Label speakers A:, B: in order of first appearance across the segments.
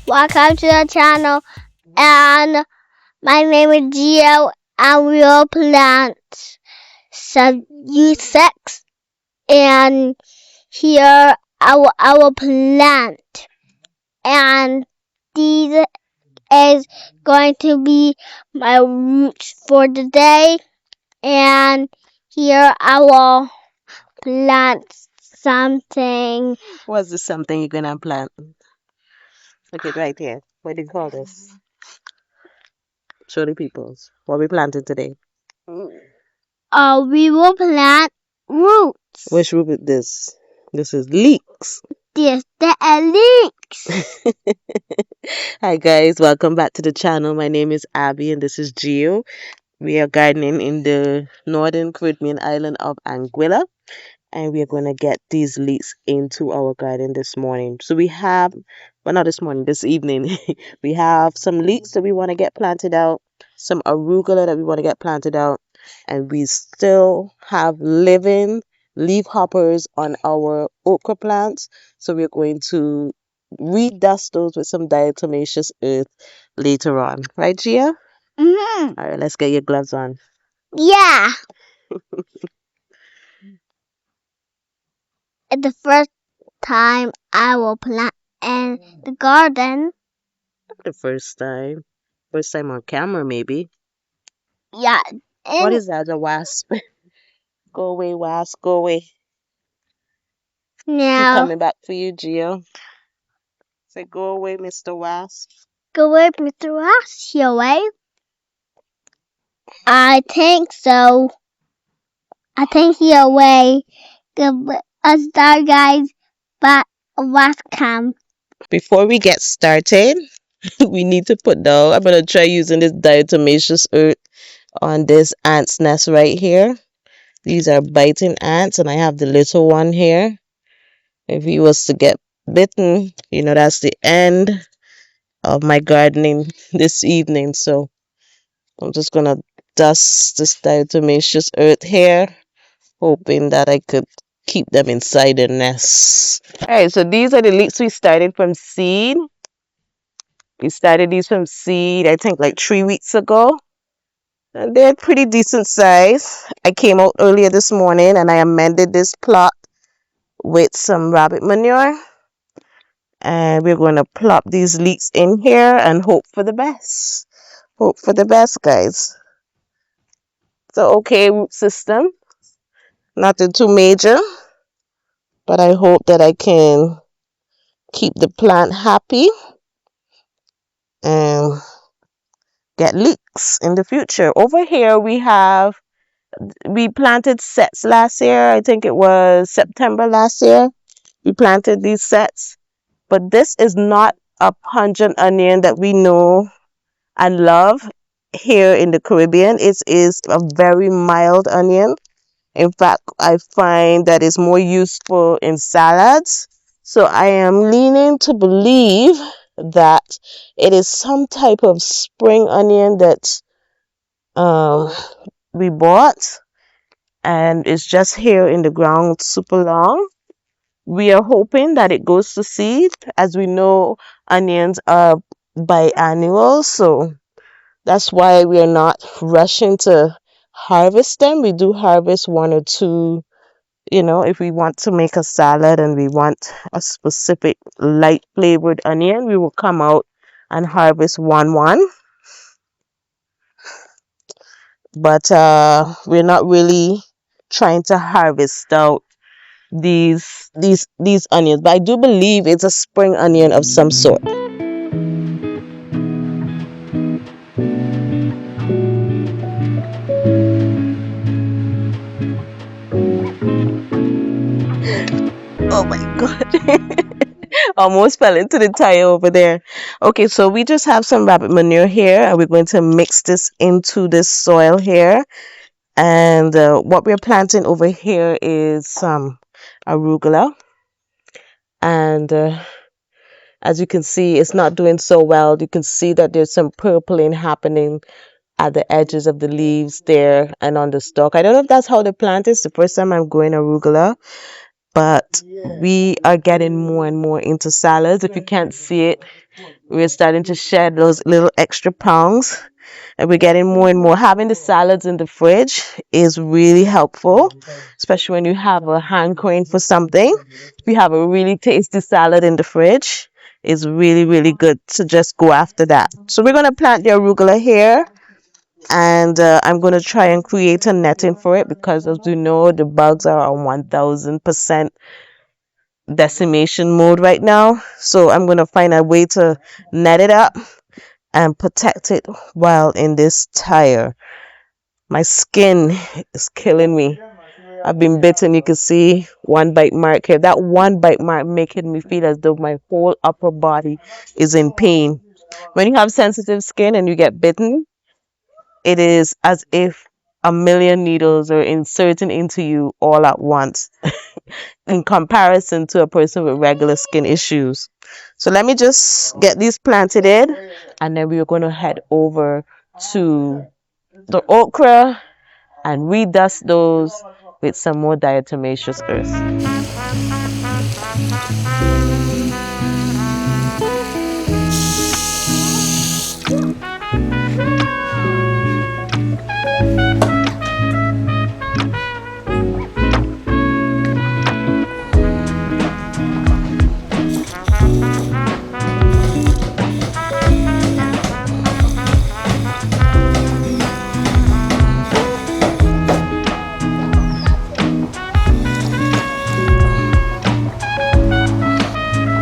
A: welcome to the channel. And my name is Gio, and we will plant some insects. And here our plant, and these is going to be my roots for the day. And here I will plant something.
B: What's this something you're gonna plant? Look it right here. What do you call this? Show the peoples. What we planted today.
A: We will plant roots.
B: Which root is this? This is leeks.
A: This the leeks.
B: Hi guys, welcome back to the channel. My name is Abby and this is Gio. We are gardening in the northern Caribbean island of Anguilla, and we are going to get these leeks into our garden this morning. So we have, well, not this morning, this evening, we have some leeks that we want to get planted out, some arugula that we want to get planted out, and we still have living leaf hoppers on our okra plants. So we're going to redust those with some diatomaceous earth later on. Right, Gia?
A: Mm-hmm.
B: All right, let's get your gloves on.
A: Yeah. It's the first time I will plant in the garden.
B: The first time. First time on camera, maybe.
A: Yeah.
B: What
A: And
B: is that? A wasp? Go away, wasp. Go away. I'm
A: now
B: coming back for you, Gio. Say, go away, Mr. Wasp.
A: go with Mr. Ross your way. I think so. I think he away. Good us star guys, but welcome.
B: Before we get started, we need to put down, I'm going to try using this diatomaceous earth on this ant's nest right here. These are biting ants, and I have the little one here. If he was to get bitten, that's the end of my gardening this evening. So I'm just going to dust this diatomaceous earth here, hoping that I could keep them inside the nest. All right, so these are the leeks we started from seed. We started these from seed, I think like 3 weeks ago. And they're pretty decent size. I came out earlier this morning and I amended this plot with some rabbit manure. And we're going to plop these leeks in here and hope for the best. Hope for the best, guys. So, okay, root system. Nothing too major. But I hope that I can keep the plant happy and get leeks in the future. Over here we planted sets last year. I think it was September last year. We planted these sets. But this is not a pungent onion that we know and love here in the Caribbean. It is a very mild onion. In fact, I find that it's more useful in salads. So I am leaning to believe that it is some type of spring onion that we bought, and it's just here in the ground super long. We are hoping that it goes to seed. As we know, onions are biannual, so that's why we are not rushing to harvest them. We do harvest one or two, if we want to make a salad and we want a specific light flavored onion, we will come out and harvest one. But we're not really trying to harvest out these onions. But I do believe it's a spring onion of some sort. Oh my god. Almost fell into the tire over there. Okay, so we just have some rabbit manure here, and we're going to mix this into this soil here. And what we're planting over here is some arugula. And as you can see, it's not doing so well. You can see that there's some purpling happening at the edges of the leaves there and on the stalk. I don't know if that's how the plant is. The first time I'm growing arugula. but we are getting more and more into salads. If you can't see it, we're starting to shed those little extra pounds, and we're getting more and more. Having the salads in the fridge is really helpful, especially when you have a hankering for something. If you have a really tasty salad in the fridge, it's really, really good to just go after that. So we're going to plant the arugula here, and I'm going to try and create a netting for it because, as you know, the bugs are on 1000% decimation mode right now. So I'm going to find a way to net it up and protect it while in this tire. My skin is killing me. I've been bitten. You can see one bite mark here. That one bite mark making me feel as though my whole upper body is in pain. When you have sensitive skin and you get bitten, it is as if a million needles are inserting into you all at once in comparison to a person with regular skin issues. So let me just get these planted in, and then we're going to head over to the okra and redust those with some more diatomaceous earth.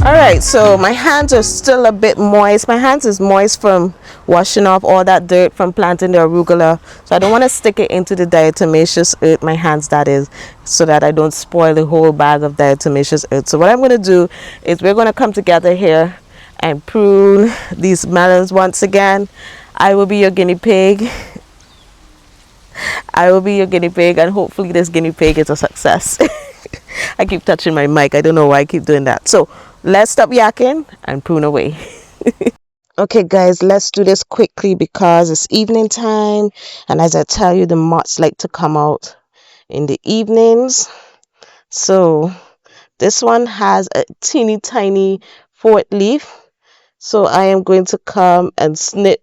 B: All right, so my hands are still a bit moist. My hands is moist from washing off all that dirt from planting the arugula. So I don't want to stick it into the diatomaceous earth, my hands that is, so that I don't spoil the whole bag of diatomaceous earth. So what I'm going to do is we're going to come together here and prune these melons once again. I will be your guinea pig. I will be your guinea pig, and hopefully this guinea pig is a success. I keep touching my mic. I don't know why I keep doing that. So let's stop yakking and prune away. Okay, guys, let's do this quickly because it's evening time. And as I tell you, the moths like to come out in the evenings. So this one has a teeny tiny fourth leaf. So I am going to come and snip.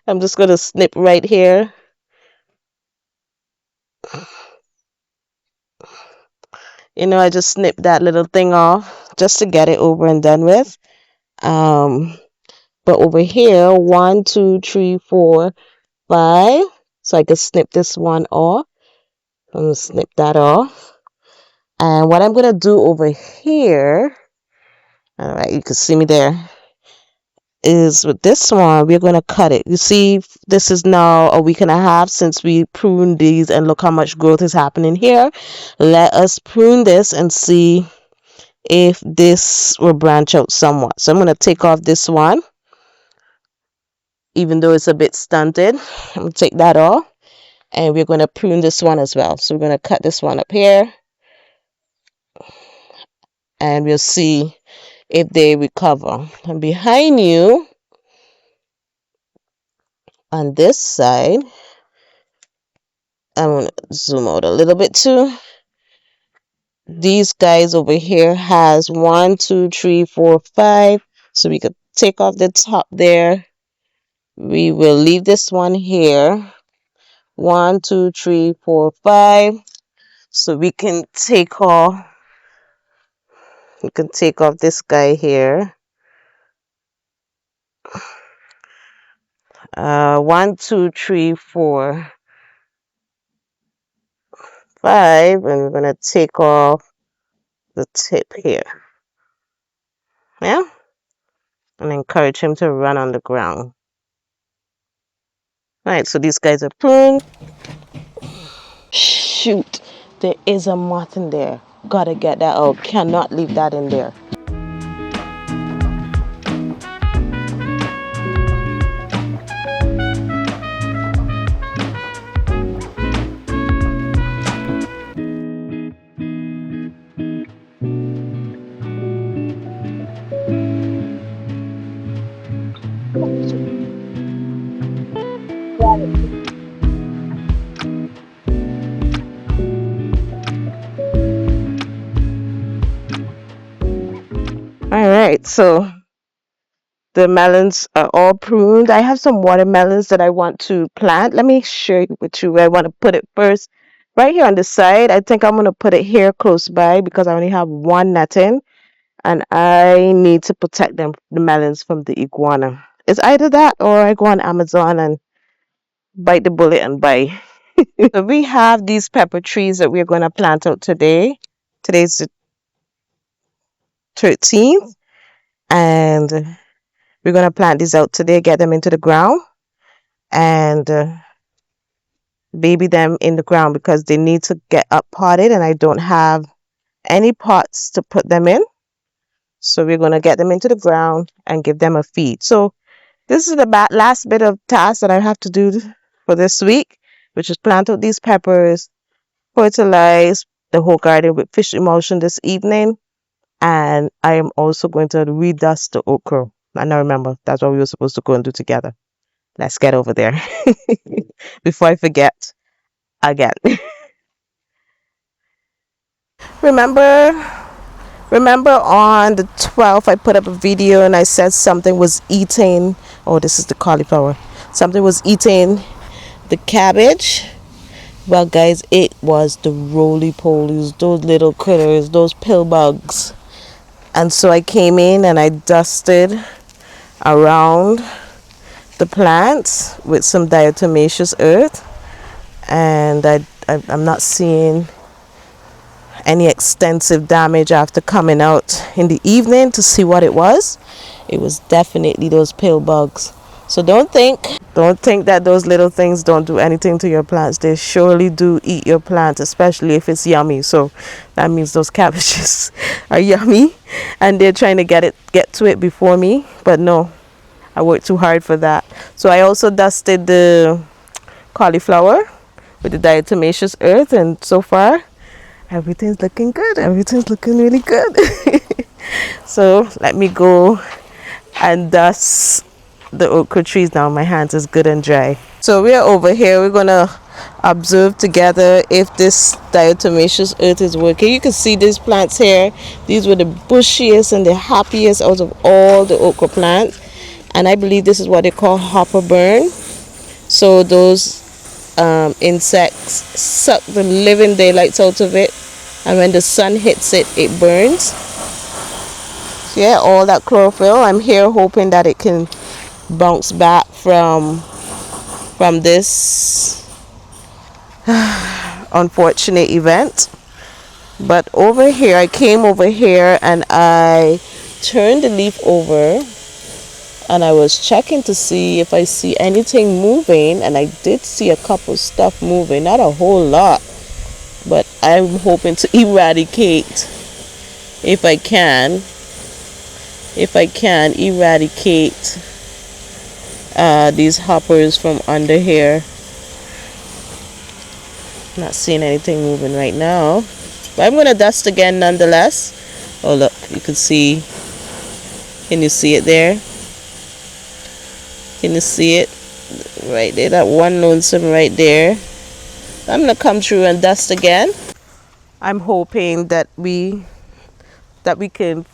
B: I'm just going to snip right here. You know, I just snip that little thing off just to get it over and done with. But over here, 1, 2, 3, 4, 5. So I can snip this one off. I'm going to snip that off. And what I'm going to do over here, all right, you can see me there, is with this one, we're going to cut it. You see, this is now a week and a half since we pruned these, and look how much growth is happening here. Let us prune this and see if this will branch out somewhat. So I'm going to take off this one, even though it's a bit stunted. I'm going to take that off, and we're going to prune this one as well. So we're going to cut this one up here, and we'll see if they recover. And behind you on this side, I'm going to zoom out a little bit too. These guys over here has 1, 2, 3, 4, 5. So we could take off the top there. We will leave this one here. 1, 2, 3, 4, 5. So we can take off. We can take off this guy here. 1, 2, 3, 4, 5, and we're gonna take off the tip here. Yeah, and encourage him to run on the ground. All right, so these guys are pruned. Shoot, there is a moth in there. Gotta get that out. Cannot leave that in there. right, so the melons are all pruned. I have some watermelons that I want to plant. Let me share it with you where I want to put it first. Right here on the side, I think I'm going to put it here close by because I only have one netting and I need to protect them, the melons, from the iguana. It's either that or I go on Amazon and bite the bullet and buy. So we have these pepper trees that we're going to plant out today. Today's the 13th, and we're going to plant these out today, get them into the ground, and baby them in the ground because they need to get up potted, and I don't have any pots to put them in. So we're going to get them into the ground and give them a feed. So this is the last bit of task that I have to do for this week, which is plant out these peppers, fertilize the whole garden with fish emulsion this evening, and I am also going to redust the okra. And I remember that's what we were supposed to go and do together. Let's get over there before I forget again. remember remember on the 12th I put up a video and I said something was eating, oh, this is the cauliflower, something was eating the cabbage. Well, guys, it was the roly-polies, those little critters, those pill bugs. And so I came in and I dusted around the plants with some diatomaceous earth, and I'm not seeing any extensive damage after coming out in the evening to see what it was. It was definitely those pill bugs. So don't think that those little things don't do anything to your plants. They surely do eat your plants, especially if it's yummy. So that means those cabbages are yummy and they're trying to get to it before me. But no, I worked too hard for that. So I also dusted the cauliflower with the diatomaceous earth, and so far everything's looking good. Everything's looking really good. So let me go and dust the okra trees now. My hands is good and dry. So we're over here. We're gonna observe together if this diatomaceous earth is working. You can see these plants here. These were the bushiest and the happiest out of all the okra plants, and I believe this is what they call hopper burn. So those insects suck the living daylights out of it, and when the sun hits it, it burns. So yeah, all that chlorophyll. I'm here hoping that it can bounce back from this unfortunate event. But over here, I came over here and I turned the leaf over and I was checking to see if I see anything moving, and I did see a couple stuff moving, not a whole lot, but I'm hoping to eradicate, if I can eradicate these hoppers from under here. Not seeing anything moving right now, but I'm gonna dust again nonetheless. Oh look, you can see, can you see it there? Can you see it right there? That one lonesome right there. I'm gonna come through and dust again. I'm hoping that we can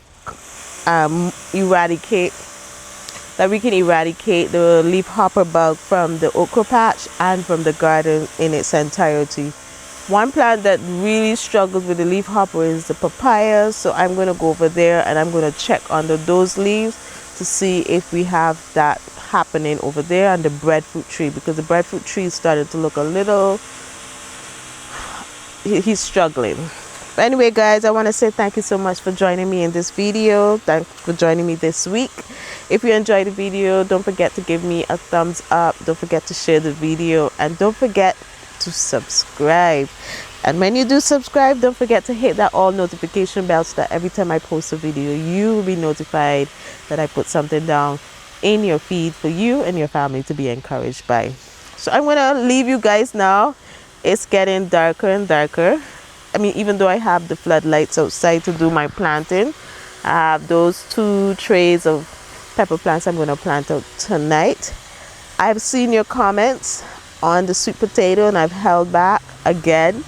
B: eradicate the leaf hopper bug from the okra patch and from the garden in its entirety. One plant that really struggles with the leaf hopper is the papaya, so I'm going to go over there and I'm going to check under those leaves to see if we have that happening over there, and the breadfruit tree, because the breadfruit tree is starting to look a little, he's struggling. But anyway, guys, I want to say thank you so much for joining me in this video. Thanks for joining me this week. If you enjoyed the video, don't forget to give me a thumbs up. Don't forget to share the video, and don't forget to subscribe. And when you do subscribe, don't forget to hit that all notification bell so that every time I post a video, you will be notified that I put something down in your feed for you and your family to be encouraged by. So I'm going to leave you guys now. It's getting darker and darker. I mean, even though I have the floodlights outside to do my planting, I have those 2 trays of pepper plants I'm going to plant out tonight. I've seen your comments on the sweet potato and I've held back again.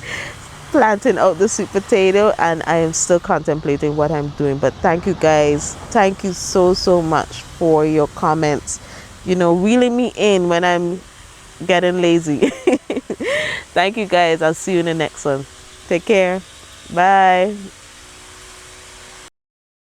B: planting out the sweet potato, and I am still contemplating what I'm doing. But thank you guys. Thank you so much for your comments. You know, reeling me in when I'm getting lazy. Thank you guys. I'll see you in the next one. Take care. Bye.